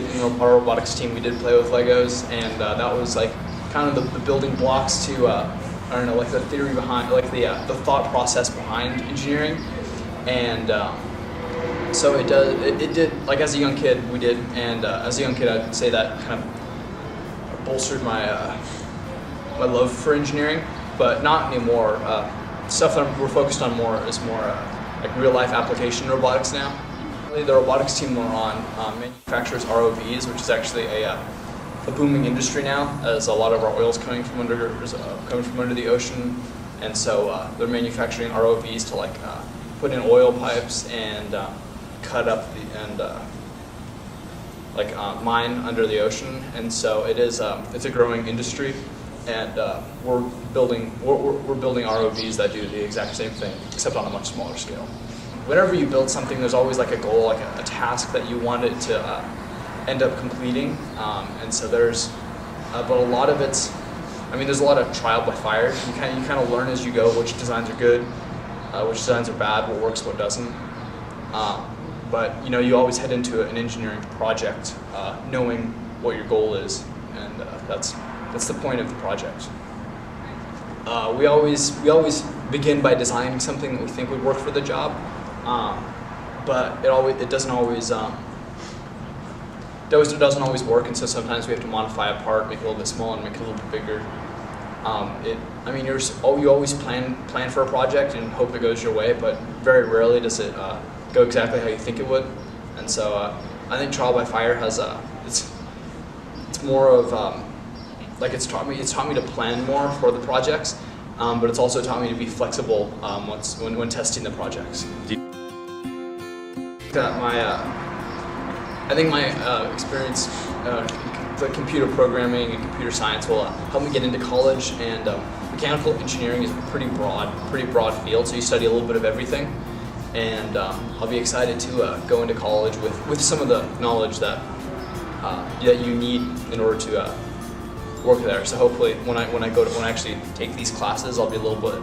kid in our robotics team, we did play with Legos, and that was like kind of the building blocks to I don't know, like the theory behind, like the thought process behind engineering, and so it did, like as a young kid we did, and as a young kid I'd say that kind of bolstered my my love for engineering, but not anymore. Stuff that we're focused on more is more like real life application robotics now. The robotics team we're on manufactures ROVs, which is actually a booming industry now, as a lot of our oil's coming from under the ocean, and so they're manufacturing ROVs to like put in oil pipes and cut up mine under the ocean, and so it's a growing industry, and we're building ROVs that do the exact same thing, except on a much smaller scale. Whenever you build something, there's always like a goal, like a task that you want it to end up completing, and so but a lot of it's, I mean, there's a lot of trial by fire. You kind of learn as you go which designs are good, which designs are bad, what works, what doesn't. But you know, you always head into an engineering project knowing what your goal is, and that's the point of the project. We always begin by designing something that we think would work for the job, but it doesn't always work, and so sometimes we have to modify a part, make it a little bit smaller, and make it a little bit bigger. I mean, you always plan for a project and hope it goes your way, but very rarely does it go exactly how you think it would. And so I think trial by fire has it's more of like it's taught me to plan more for the projects, but it's also taught me to be flexible when testing the projects. I think my experience the computer programming and computer science will help me get into college, and mechanical engineering is a pretty broad field, so you study a little bit of everything, and I'll be excited to go into college with some of the knowledge that you need in order to work there. So hopefully when I actually take these classes, I'll be a little bit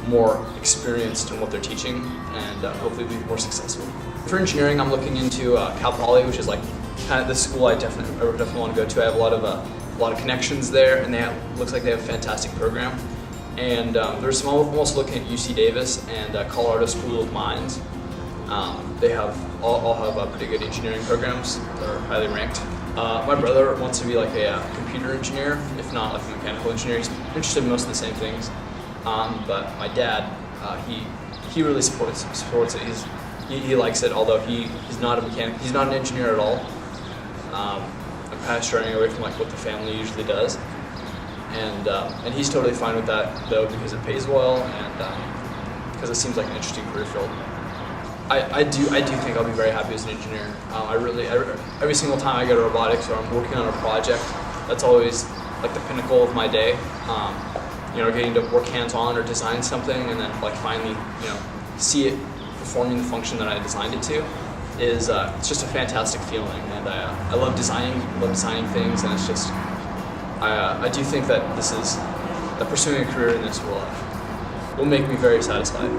more experienced in what they're teaching, and hopefully be more successful. For engineering, I'm looking into Cal Poly, which is like kind of the school I definitely want to go to. I have a lot of connections there, and looks like they have a fantastic program. And I'm also looking at UC Davis and Colorado School of Mines. They all have pretty good engineering programs. They're highly ranked. My brother wants to be like a computer engineer, if not like a mechanical engineer. He's interested in most of the same things. But my dad, he really supports it. He likes it, although he's not a mechanic. He's not an engineer at all. I'm kind of straying away from like what the family usually does, and he's totally fine with that though, because it pays well, and because it seems like an interesting career field. I do think I'll be very happy as an engineer. Every single time I go to robotics or I'm working on a project, that's always like the pinnacle of my day. You know, getting to work hands-on or design something, and then like finally, you know, see it performing the function that I designed it to, is it's just a fantastic feeling, and I love designing things, and it's just I do think that pursuing a career in this will make me very satisfied.